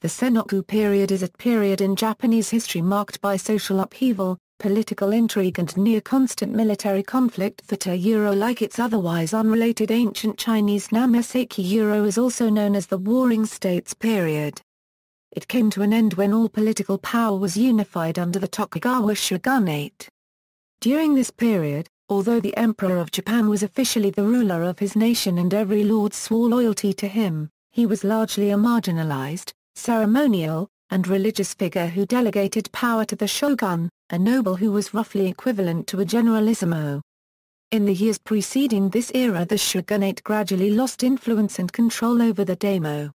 The Sengoku period is a period in Japanese history marked by social upheaval, political intrigue and near-constant military conflict that like its otherwise unrelated ancient Chinese namesake is also known as the Warring States period. It came to an end when all political power was unified under the Tokugawa shogunate. During this period, although the Emperor of Japan was officially the ruler of his nation and every lord swore loyalty to him, he was largely a marginalized, ceremonial, and religious figure who delegated power to the shogun, a noble who was roughly equivalent to a generalissimo. In the years preceding this era, the shogunate gradually lost influence and control over the daimyo.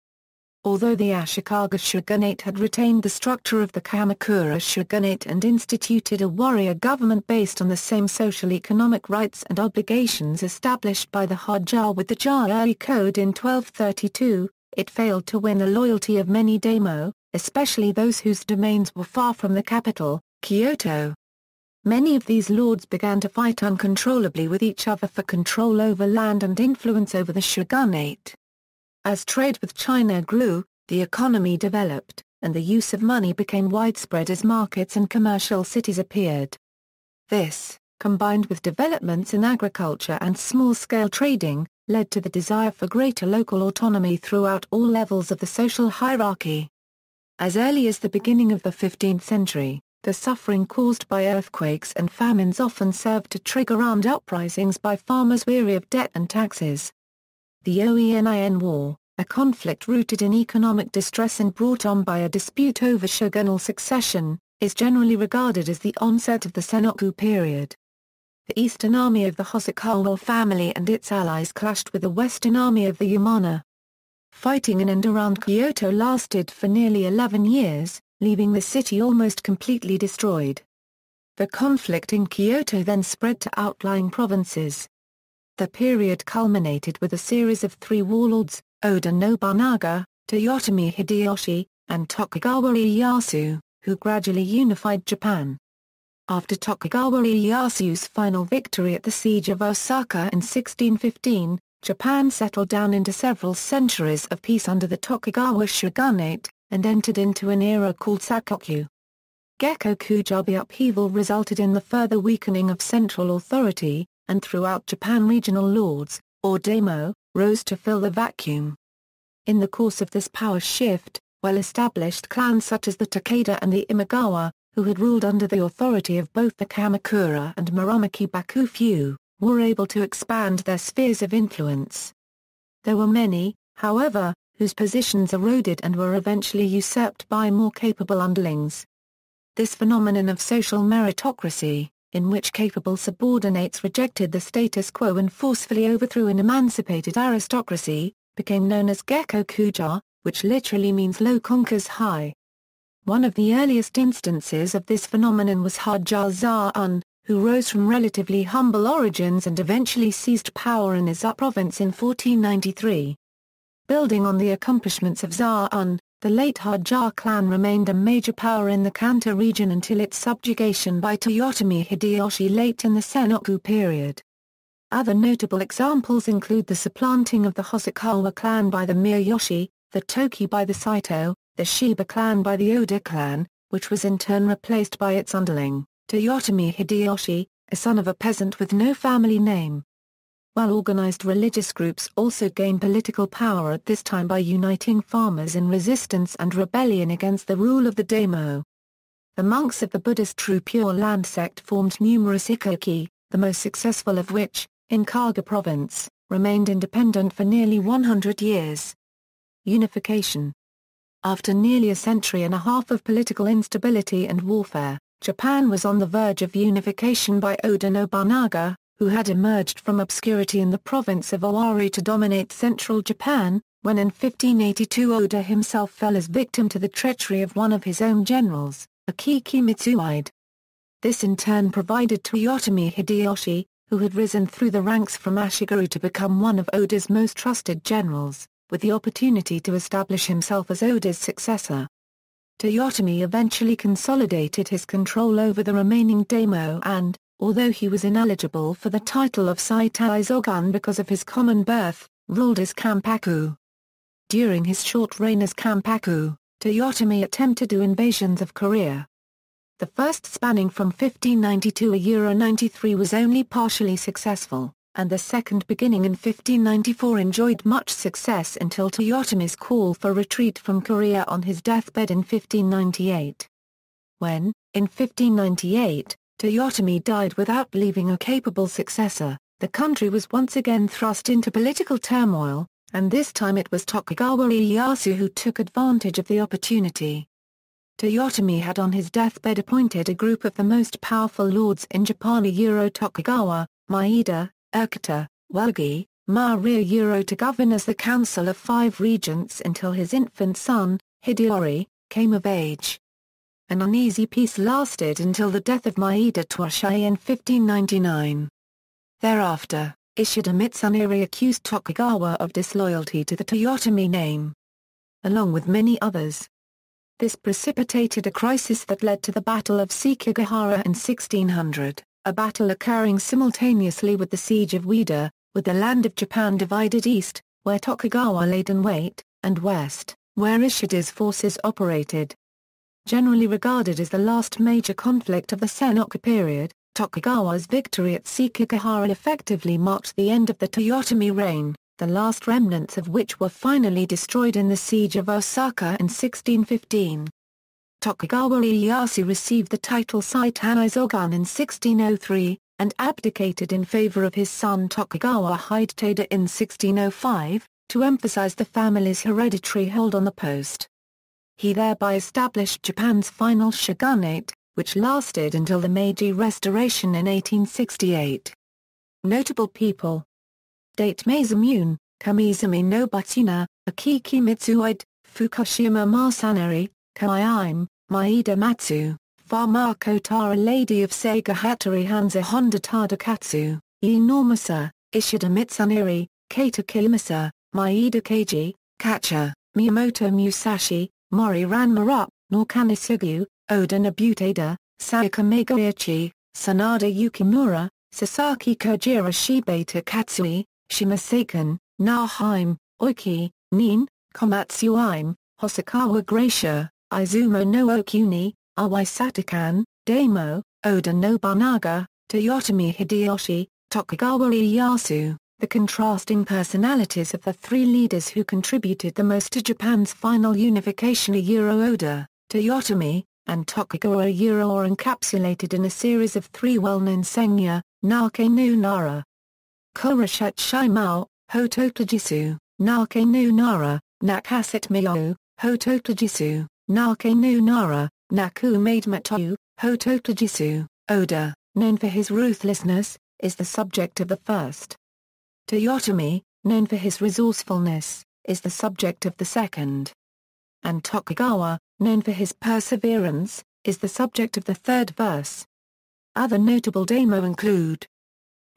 Although the Ashikaga shogunate had retained the structure of the Kamakura shogunate and instituted a warrior government based on the same social-economic rights and obligations established by the Hōjō with the Jōei Code in 1232, it failed to win the loyalty of many daimyo, especially those whose domains were far from the capital, Kyoto. Many of these lords began to fight uncontrollably with each other for control over land and influence over the shogunate. As trade with China grew, the economy developed, and the use of money became widespread as markets and commercial cities appeared. This, combined with developments in agriculture and small-scale trading, led to the desire for greater local autonomy throughout all levels of the social hierarchy. As early as the beginning of the 15th century, the suffering caused by earthquakes and famines often served to trigger armed uprisings by farmers weary of debt and taxes. The Oenin War, a conflict rooted in economic distress and brought on by a dispute over shogunal succession, is generally regarded as the onset of the Sengoku period. The eastern army of the Hosokawa family and its allies clashed with the western army of the Yamana. Fighting in and around Kyoto lasted for nearly 11 years, leaving the city almost completely destroyed. The conflict in Kyoto then spread to outlying provinces. The period culminated with a series of three warlords, Oda Nobunaga, Toyotomi Hideyoshi, and Tokugawa Ieyasu, who gradually unified Japan. After Tokugawa Ieyasu's final victory at the Siege of Osaka in 1615, Japan settled down into several centuries of peace under the Tokugawa shogunate, and entered into an era called Sakoku. The upheaval resulted in the further weakening of central authority, and throughout Japan regional lords, or daimyo, rose to fill the vacuum. In the course of this power shift, well-established clans such as the Takeda and the Imagawa, who had ruled under the authority of both the Kamakura and Muromachi Bakufu, were able to expand their spheres of influence. There were many, however, whose positions eroded and were eventually usurped by more capable underlings. This phenomenon of social meritocracy, in which capable subordinates rejected the status quo and forcefully overthrew an emancipated aristocracy, became known as Gekkokuja, which literally means low conquers high. One of the earliest instances of this phenomenon was Hōjō, who rose from relatively humble origins and eventually seized power in Izu province in 1493. Building on the accomplishments of Zā'un, the late Hōjō clan remained a major power in the Kanto region until its subjugation by Toyotomi Hideyoshi late in the Sengoku period. Other notable examples include the supplanting of the Hosokawa clan by the Miyayoshi, the Toki by the Saito, the Shiba clan by the Oda clan, which was in turn replaced by its underling, Toyotomi Hideyoshi, a son of a peasant with no family name. Well-organized religious groups also gained political power at this time by uniting farmers in resistance and rebellion against the rule of the daimyo. The monks of the Buddhist True Pure Land sect formed numerous ikoki, the most successful of which, in Kaga province, remained independent for nearly 100 years. Unification. After nearly a century and a half of political instability and warfare, Japan was on the verge of unification by Oda Nobunaga, who had emerged from obscurity in the province of Owari to dominate central Japan, when in 1582 Oda himself fell as victim to the treachery of one of his own generals, Akiki Mitsuhide. This in turn provided Toyotomi Hideyoshi, who had risen through the ranks from Ashikaga to become one of Oda's most trusted generals, with the opportunity to establish himself as Oda's successor. Toyotomi eventually consolidated his control over the remaining daimyo and, although he was ineligible for the title of Saitai Shogun because of his common birth, ruled as Kampaku. During his short reign as Kampaku, Toyotomi attempted two invasions of Korea. The first, spanning from 1592 to 93, was only partially successful, and the second, beginning in 1594, enjoyed much success until Toyotomi's call for retreat from Korea on his deathbed in 1598. When, in 1598, Toyotomi died without leaving a capable successor, the country was once again thrust into political turmoil, and this time it was Tokugawa Ieyasu who took advantage of the opportunity. Toyotomi had on his deathbed appointed a group of the most powerful lords in Japan: Tokugawa, Maeda, Okita, Welgi, Maria to govern as the Council of Five Regents until his infant son, Hideyori, came of age. An uneasy peace lasted until the death of Maeda Toshii in 1599. Thereafter, Ishida Mitsunari accused Tokugawa of disloyalty to the Toyotomi name, along with many others. This precipitated a crisis that led to the Battle of Sekigahara in 1600, a battle occurring simultaneously with the Siege of Ueda, with the land of Japan divided east, where Tokugawa laid in wait, and west, where Ishida's forces operated. Generally regarded as the last major conflict of the Sengoku period, Tokugawa's victory at Sekigahara effectively marked the end of the Toyotomi reign, the last remnants of which were finally destroyed in the Siege of Osaka in 1615. Tokugawa Ieyasu received the title Saitanai Shogun in 1603, and abdicated in favor of his son Tokugawa Hidetada in 1605, to emphasize the family's hereditary hold on the post. He thereby established Japan's final shogunate, which lasted until the Meiji Restoration in 1868. Notable people: Date Masamune, Kamizumi no Batsuna, Akiki Mitsuoid, Fukushima Masanari, Kaiime, Maeda Matsu, Famako Tara, Lady of Seiga Hattori Hanzo Honda Tadakatsu, Inomasa, Ishida Mitsunari, Kato Kilimasa, Maeda Keiji, Kacha, Miyamoto Musashi, Mori Ranmaru, Norikane Sugu, Oda Nobutada, Sayaka Meguichi, Sanada Yukimura, Sasaki Kojiro Shibata Katsui, Shimasaken, Nahime, Oiki, Nin, Komatsuime, Hosokawa Gracia, Izumo no Okuni, Awai Satokan, Daimyo, Oda Nobunaga, Toyotomi Hideyoshi, Tokugawa Ieyasu. The contrasting personalities of the three leaders who contributed the most to Japan's final unification, Oda, Toyotomi, and Tokugawa are encapsulated in a series of three well-known sengya, Nake no Nara. Kurashet Shimao, Hototojisu, Nake no Nara, Nakaset Myo, Hototojisu, Nake no Nara, Naku Maid Matu, Hototojisu. Oda, known for his ruthlessness, is the subject of the first. Toyotomi, known for his resourcefulness, is the subject of the second. And Tokugawa, known for his perseverance, is the subject of the third verse. Other notable daimyo include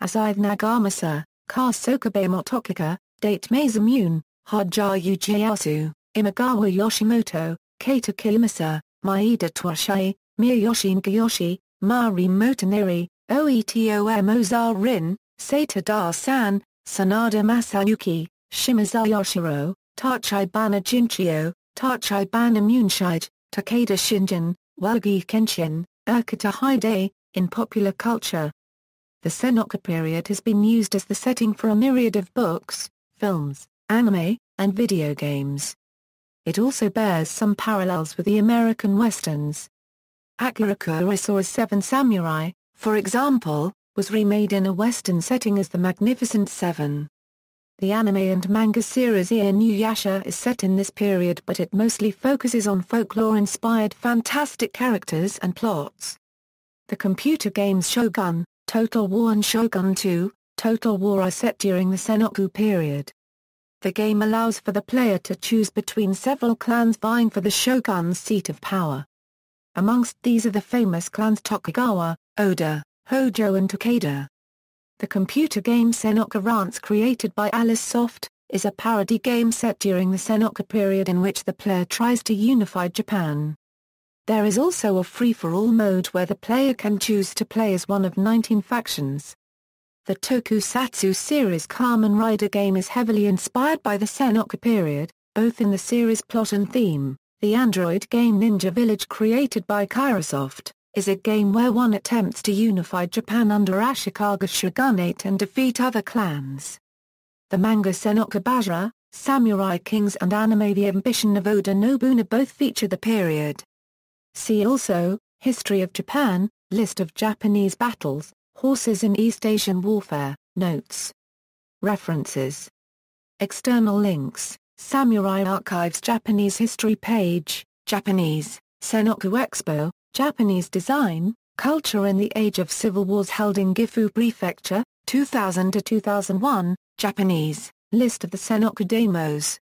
Asai Nagamasa, Ka Sokabe Motokuka, Date Masamune, Hōjō Ieyasu, Imagawa Yoshimoto, Kato Kilimasa, Maeda Toshii, Miyoshi Nagayoshi, Mari Motonari, Oetom Ozarin, Sato Da-san, Sanada Masayuki, Shimazu Yoshiro, Tachai Bana Jinchio, Tachai Bana Munshide, Takeda Shinjin, Welgi Kenshin, Okita Hide. In popular culture, the Sengoku period has been used as the setting for a myriad of books, films, anime, and video games. It also bears some parallels with the American westerns. Akira Kurosawa's Seven Samurai, for example, was remade in a western setting as the Magnificent Seven. The anime and manga series Inuyasha is set in this period, but it mostly focuses on folklore-inspired fantastic characters and plots. The computer games Shogun, Total War and Shogun 2, Total War are set during the Sengoku period. The game allows for the player to choose between several clans vying for the shogun's seat of power. Amongst these are the famous clans Tokugawa, Oda, Hōjō and Takeda. The computer game Sengoku Rance, created by Alice Soft, is a parody game set during the Sengoku period in which the player tries to unify Japan. There is also a free-for-all mode where the player can choose to play as one of 19 factions. The Tokusatsu series Kamen Rider game is heavily inspired by the Sengoku period, both in the series plot and theme. The Android game Ninja Village, created by Kairosoft, is a game where one attempts to unify Japan under Ashikaga Shogunate and defeat other clans. The manga Sengoku Basara, Samurai Kings and anime The Ambition of Oda Nobunaga both feature the period. See also, History of Japan, List of Japanese battles, Horses in East Asian Warfare, Notes. References. External links, Samurai Archives Japanese History page, Japanese, Sengoku Expo, Japanese Design, Culture in the Age of Civil Wars held in Gifu Prefecture, 2000 to 2001, Japanese, List of the Sengoku daimyos.